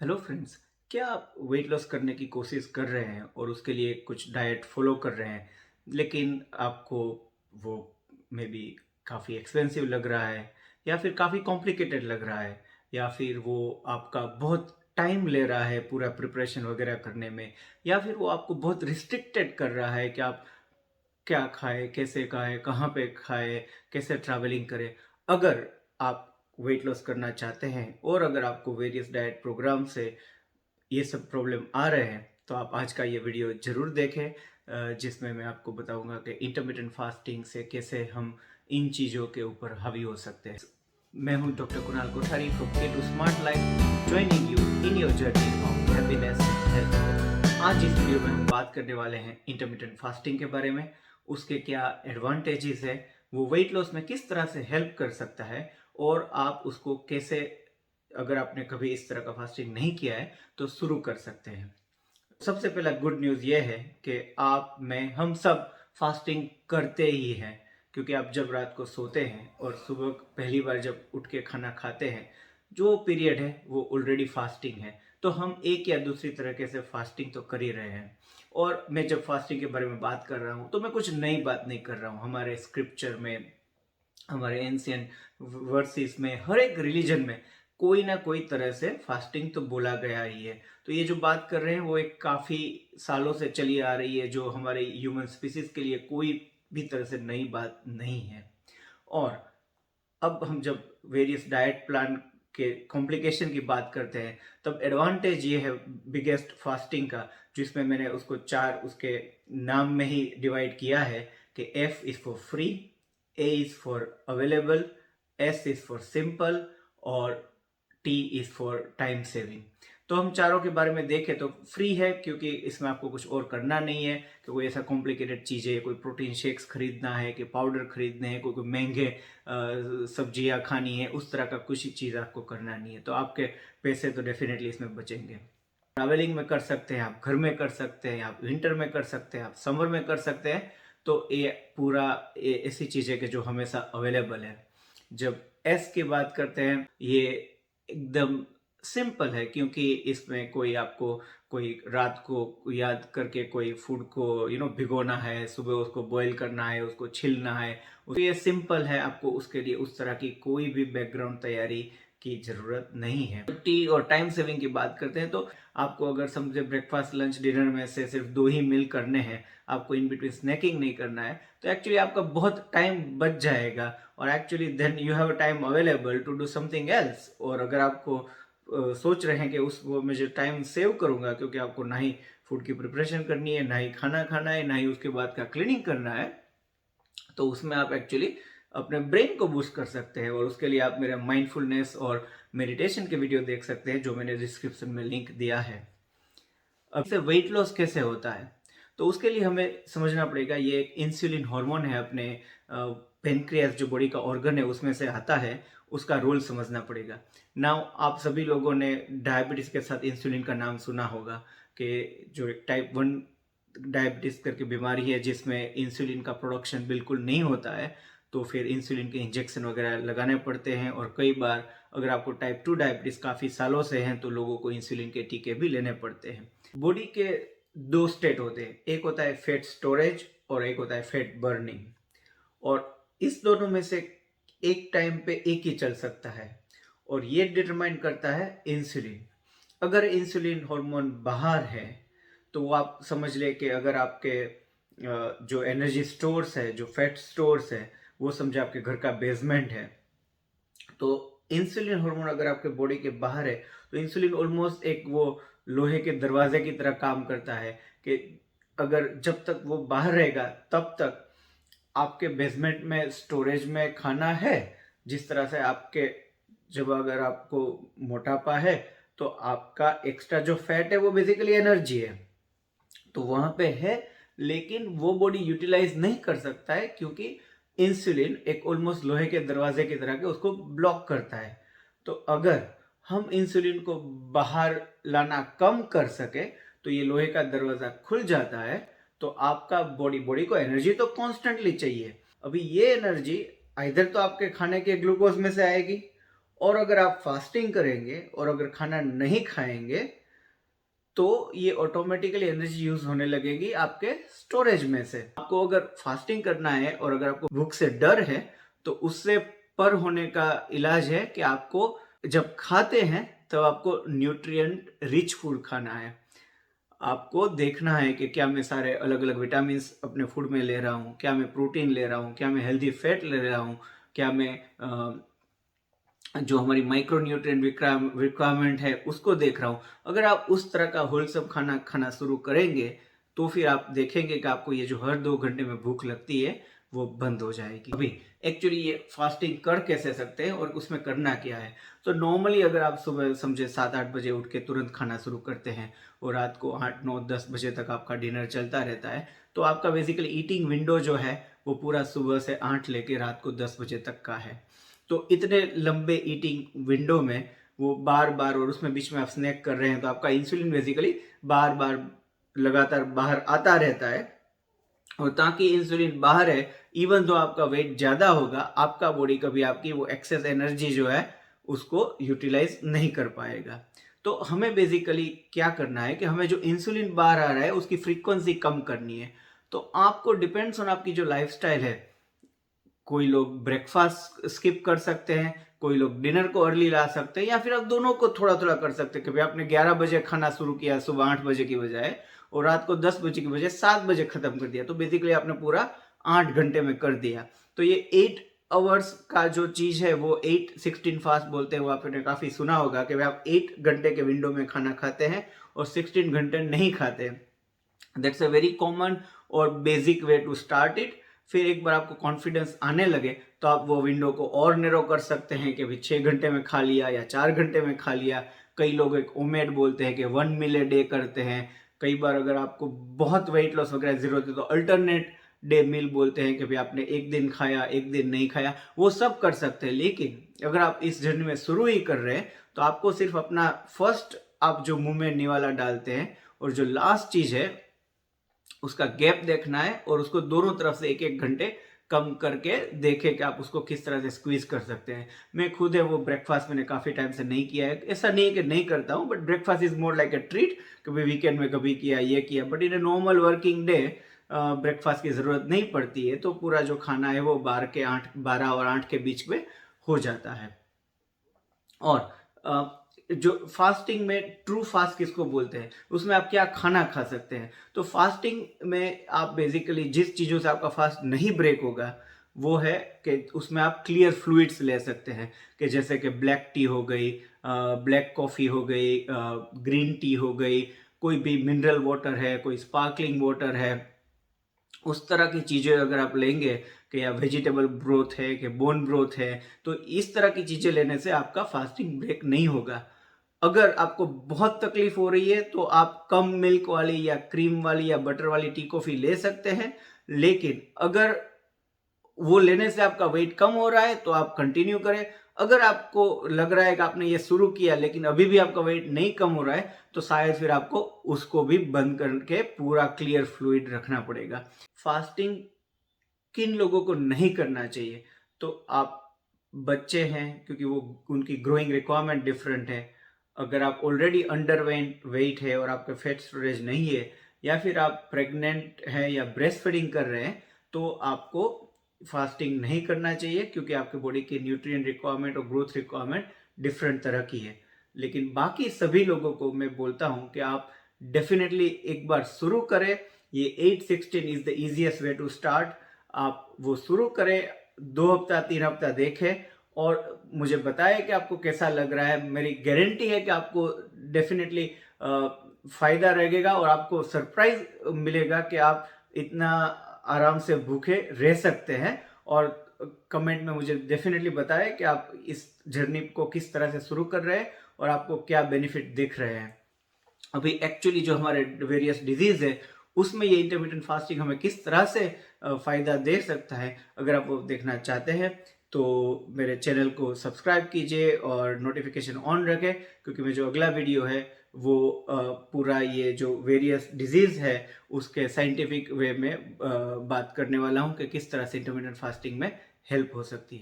Hello friends. क्या आप weight loss करने की कोशिश कर रहे हैं और उसके लिए कुछ डाइट फॉलो कर रहे हैं, लेकिन आपको वो मे बी काफ़ी एक्सपेंसिव लग रहा है, या फिर काफ़ी कॉम्प्लिकेटेड लग रहा है, या फिर वो आपका बहुत टाइम ले रहा है पूरा प्रिपरेशन वगैरह करने में, या फिर वो आपको बहुत रिस्ट्रिक्टेड कर रहा है कि आप क्या खाएँ, कहाँ पे खाएँ, कैसे ट्रैवलिंग करें? अगर आप वेट लॉस करना चाहते हैं और अगर आपको वेरियस डाइट प्रोग्राम से ये सब प्रॉब्लम आ रहे हैं, तो आप आज का ये वीडियो ज़रूर देखें, जिसमें मैं आपको बताऊंगा कि इंटरमिटेंट फास्टिंग से कैसे हम इन चीज़ों के ऊपर हावी हो सकते हैं। मैं हूं doctor Kunal Kothari from K to smart life, joining you in your journey of happiness and health. आज इस वीडियो में हम बात करने वाले हैं इंटरमिटेंट फास्टिंग के बारे में, उसके क्या एडवांटेजेस है, वो वेट लॉस में किस तरह से हेल्प कर सकता है, और आप उसको कैसे, अगर आपने कभी इस तरह का फास्टिंग नहीं किया है तो शुरू कर सकते हैं। सबसे पहला गुड न्यूज़ ये है कि आप में हम सब फास्टिंग करते ही हैं, क्योंकि आप जब रात को सोते हैं और सुबह पहली बार जब उठ के खाना खाते हैं, जो पीरियड है वो ऑलरेडी फास्टिंग है। तो हम एक या दूसरी तरीके से फास्टिंग तो कर ही रहे हैं। और मैं जब फास्टिंग के बारे में बात कर रहा हूँ तो मैं कुछ नई बात नहीं कर रहा हूँ। हमारे स्क्रिप्चर में, हमारे एंशियंट वर्सेस में, हर एक रिलीजन में कोई ना कोई तरह से फास्टिंग तो बोला गया ही है। तो ये जो बात कर रहे हैं वो एक काफ़ी सालों से चली आ रही है, जो हमारे ह्यूमन स्पीसीज के लिए कोई भी तरह से नई बात नहीं है। और अब हम जब वेरियस डाइट प्लान के कॉम्प्लिकेशन की बात करते हैं, तब एडवांटेज ये है बिगेस्ट फास्टिंग का, जिसमें मैंने उसको चार उसके नाम में ही डिवाइड किया है कि F is for free, A is for available, S is for simple, और T is for time saving. तो हम चारों के बारे में देखें तो फ्री है, क्योंकि इसमें आपको कुछ और करना नहीं है कि कोई ऐसा कॉम्प्लिकेटेड चीज़ है, कोई प्रोटीन शेक्स खरीदना है, कि पाउडर खरीदने हैं, कोई महंगे सब्जियां खानी है, उस तरह का कुछ ही चीज़ आपको करना नहीं है। तो आपके पैसे तो डेफिनेटली इसमें बचेंगे। ट्रैवलिंग में कर सकते हैं आप, घर में कर सकते हैं आप, विंटर में कर सकते हैं आप, समर में कर सकते हैं। तो ये पूरा ऐसी चीज़ है कि जो हमेशा अवेलेबल है। जब एस की बात करते हैं, ये एकदम सिंपल है, क्योंकि इसमें कोई आपको कोई रात को याद करके कोई फूड को भिगोना है, सुबह उसको बॉईल करना है, उसको छिलना है। तो ये सिंपल है, आपको उसके लिए उस तरह की कोई भी बैकग्राउंड तैयारी की ज़रूरत नहीं है। टी और टाइम सेविंग की बात करते हैं, तो आपको अगर समझे ब्रेकफास्ट लंच डिनर में से सिर्फ 2 ही मील करने हैं, आपको इन बिटवीन स्नैकिंग नहीं करना है, तो एक्चुअली आपका बहुत टाइम बच जाएगा। और actually then you have a time available to do something else. और अगर आपको सोच रहे हैं कि उस वो मैं जो टाइम सेव करूंगा, क्योंकि आपको ना ही फूड की प्रिपरेशन करनी है, ना ही खाना खाना है, ना ही उसके बाद का क्लीनिंग करना है, तो उसमें आप एक्चुअली अपने ब्रेन को बूस्ट कर सकते हैं। और उसके लिए आप मेरा माइंडफुलनेस और मेडिटेशन के वीडियो देख सकते हैं, जो मैंने डिस्क्रिप्शन में लिंक दिया है। अब से वेट लॉस कैसे होता है, तो उसके लिए हमें समझना पड़ेगा, ये एक इंसुलिन हार्मोन है, अपने पेनक्रियास जो बॉडी का ऑर्गन है उसमें से आता है, उसका रोल समझना पड़ेगा। नाउ आप सभी लोगों ने डायबिटीज़ के साथ इंसुलिन का नाम सुना होगा, कि जो एक टाइप 1 डायबिटीज़ करके बीमारी है, जिसमें इंसुलिन का प्रोडक्शन बिल्कुल नहीं होता है, तो फिर इंसुलिन के इंजेक्शन वगैरह लगाने पड़ते हैं। और कई बार अगर आपको टाइप 2 डायबिटीज़ काफ़ी सालों से हैं, तो लोगों को इंसुलिन के टीके भी लेने पड़ते हैं। बॉडी के दो स्टेट होते हैं, एक होता है फैट स्टोरेज और एक होता है फैट बर्निंग। और इस दोनों में से एक टाइम पे एक ही चल सकता है, और ये डिटरमाइन करता है इंसुलिन। अगर इंसुलिन हार्मोन बाहर है, तो वो आप समझ ले कि अगर आपके जो एनर्जी स्टोर्स है, जो फैट स्टोर्स है, वो समझे आपके घर का बेसमेंट है। तो इंसुलिन हार्मोन अगर आपके बॉडी के बाहर है, तो इंसुलिन ऑलमोस्ट एक वो लोहे के दरवाजे की तरह काम करता है, कि अगर जब तक वो बाहर रहेगा तब तक आपके बेसमेंट में स्टोरेज में खाना है। जिस तरह से आपके, जब अगर आपको मोटापा है, तो आपका एक्स्ट्रा जो फैट है वो बेसिकली एनर्जी है, तो वहां पे है, लेकिन वो बॉडी यूटिलाइज नहीं कर सकता है, क्योंकि इंसुलिन एक ऑलमोस्ट लोहे के दरवाजे की तरह के उसको ब्लॉक करता है। तो अगर हम इंसुलिन को बाहर लाना कम कर सके, तो ये लोहे का दरवाजा खुल जाता है। तो आपका बॉडी बॉडी को एनर्जी तो कॉन्स्टेंटली चाहिए। अभी ये एनर्जी इधर तो आपके खाने के ग्लूकोज में से आएगी, और अगर आप फास्टिंग करेंगे और अगर खाना नहीं खाएंगे तो ये ऑटोमेटिकली एनर्जी यूज होने लगेगी आपके स्टोरेज में से। आपको अगर फास्टिंग करना है और अगर आपको भूख से डर है तो उससे पर होने का इलाज है कि आपको जब खाते हैं तो आपको न्यूट्रिएंट रिच फूड खाना है। आपको देखना है कि क्या मैं सारे अलग अलग विटामिन अपने फूड में ले रहा हूँ, क्या मैं प्रोटीन ले रहा हूँ, क्या मैं हेल्दी फैट ले रहा हूँ, क्या मैं जो हमारी माइक्रो न्यूट्रिएंट रिक्वायरमेंट है उसको देख रहा हूँ। अगर आप उस तरह का होलसम खाना खाना शुरू करेंगे तो फिर आप देखेंगे कि आपको ये जो हर 2 घंटे में भूख लगती है वो बंद हो जाएगी। अभी एक्चुअली ये फास्टिंग कर कैसे सकते हैं और उसमें करना क्या है। तो नॉर्मली अगर आप सुबह समझे 7-8 बजे उठ के तुरंत खाना शुरू करते हैं और रात को 8-9-10 बजे तक आपका डिनर चलता रहता है तो आपका बेसिकली ईटिंग विंडो जो है वो पूरा सुबह से 8 लेके रात को 10 बजे तक का है। तो इतने लंबे ईटिंग विंडो में वो बार बार और उसमें बीच में आप स्नैक कर रहे हैं तो आपका इंसुलिन बेसिकली बार बार लगातार बाहर आता रहता है। और ताकि इंसुलिन बाहर है, इवन तो आपका वेट ज्यादा होगा, आपका बॉडी कभी आपकी वो एक्सेस एनर्जी जो है उसको यूटिलाइज नहीं कर पाएगा। तो हमें बेसिकली क्या करना है कि हमें जो इंसुलिन बाहर आ रहा है उसकी फ्रीक्वेंसी कम करनी है। तो आपको डिपेंड्स ऑन आपकी जो लाइफस्टाइल है। कोई लोग ब्रेकफास्ट स्किप कर सकते हैं, कोई लोग डिनर को अर्ली ला सकते हैं, या फिर आप दोनों को थोड़ा थोड़ा कर सकते हैं कि भाई आपने 11 बजे खाना शुरू किया सुबह 8 बजे की बजाय और रात को 10 बजे की बजाय 7 बजे खत्म कर दिया, तो बेसिकली आपने पूरा 8 घंटे में कर दिया। तो ये 8 आवर्स का जो चीज है वो 8-16 फास्ट बोलते हैं, वो आपने काफी सुना होगा कि भाई आप 8 घंटे के विंडो में खाना खाते हैं और 16 घंटे नहीं खाते। दैट्स अ वेरी कॉमन और basic way to start it. फिर एक बार आपको कॉन्फिडेंस आने लगे तो आप वो विंडो को और नैरो कर सकते हैं कि भाई 6 घंटे में खा लिया या 4 घंटे में खा लिया। कई लोग एक ओमेड बोलते हैं कि 1 मील ए डे करते हैं। कई बार अगर आपको बहुत वेट लॉस वगैरह जरूरत है तो अल्टरनेट डे मील बोलते हैं कि भाई आपने एक दिन खाया एक दिन नहीं खाया, वो सब कर सकते हैं। लेकिन अगर आप इस जर्नी में शुरू ही कर रहे हैं तो आपको सिर्फ अपना फर्स्ट आप जो मुंह में निवाला डालते हैं और जो लास्ट चीज है उसका गैप देखना है और उसको दोनों तरफ से 1-1 घंटे कम करके देखें कि आप उसको किस तरह से स्क्वीज कर सकते हैं। मैं खुद है वो ब्रेकफास्ट मैंने काफी टाइम से नहीं किया है, ऐसा नहीं है कि नहीं करता हूँ, but breakfast is more like a treat. कभी वीकेंड में कभी किया ये किया, but in a normal working day breakfast की जरूरत नहीं पड़ती है। तो पूरा जो खाना है वो 12 और 8 के बीच में हो जाता है। और जो फास्टिंग में ट्रू फास्ट किसको बोलते हैं, उसमें आप क्या खाना खा सकते हैं। तो फास्टिंग में आप बेसिकली जिस चीज़ों से आपका फास्ट नहीं ब्रेक होगा वो है कि उसमें आप क्लियर फ्लूइड्स ले सकते हैं, कि जैसे कि ब्लैक टी हो गई, ब्लैक कॉफ़ी हो गई, ग्रीन टी हो गई, कोई भी मिनरल वाटर है, कोई स्पार्कलिंग वाटर है। उस तरह की चीज़ें अगर आप लेंगे कि या वेजिटेबल ब्रोथ है कि बोन ब्रोथ है, तो इस तरह की चीज़ें लेने से आपका फास्टिंग ब्रेक नहीं होगा। अगर आपको बहुत तकलीफ हो रही है तो आप कम मिल्क वाली या क्रीम वाली या बटर वाली टी कॉफ़ी ले सकते हैं। लेकिन अगर वो लेने से आपका वेट कम हो रहा है तो आप कंटिन्यू करें। अगर आपको लग रहा है कि आपने ये शुरू किया लेकिन अभी भी आपका वेट नहीं कम हो रहा है तो शायद फिर आपको उसको भी बंद करके पूरा क्लियर फ्लूइड रखना पड़ेगा। फास्टिंग किन लोगों को नहीं करना चाहिए, तो आप बच्चे हैं क्योंकि वो उनकी ग्रोइंग रिक्वायरमेंट डिफरेंट है। अगर आप ऑलरेडी अंडर वेट है और आपका फैट स्टोरेज नहीं है, या फिर आप प्रेग्नेंट हैं या ब्रेस्ट फीडिंग कर रहे हैं, तो आपको फास्टिंग नहीं करना चाहिए क्योंकि आपके बॉडी की न्यूट्रिएंट रिक्वायरमेंट और ग्रोथ रिक्वायरमेंट डिफरेंट तरह की है। लेकिन बाकी सभी लोगों को मैं बोलता हूं कि आप डेफिनेटली एक बार शुरू करें। ये 8-16 is the easiest way to start. आप वो शुरू करें, 2 हफ्ता 3 हफ्ता देखें और मुझे बताएं कि आपको कैसा लग रहा है। मेरी गारंटी है कि आपको डेफिनेटली फायदा रहेगा और आपको सरप्राइज मिलेगा कि आप इतना आराम से भूखे रह सकते हैं। और कमेंट में मुझे डेफिनेटली बताएं कि आप इस जर्नी को किस तरह से शुरू कर रहे हैं और आपको क्या बेनिफिट दिख रहे हैं। अभी एक्चुअली जो हमारे वेरियस डिजीज है उसमें ये इंटरमीडिएट फास्टिंग हमें किस तरह से फायदा दे सकता है, अगर आप वो देखना चाहते हैं तो मेरे चैनल को सब्सक्राइब कीजिए और नोटिफिकेशन ऑन रखें, क्योंकि मैं जो अगला वीडियो है वो पूरा ये जो वेरियस डिजीज है उसके साइंटिफिक वे में बात करने वाला हूँ कि किस तरह से इंटरमीडिएट फास्टिंग में हेल्प हो सकती है।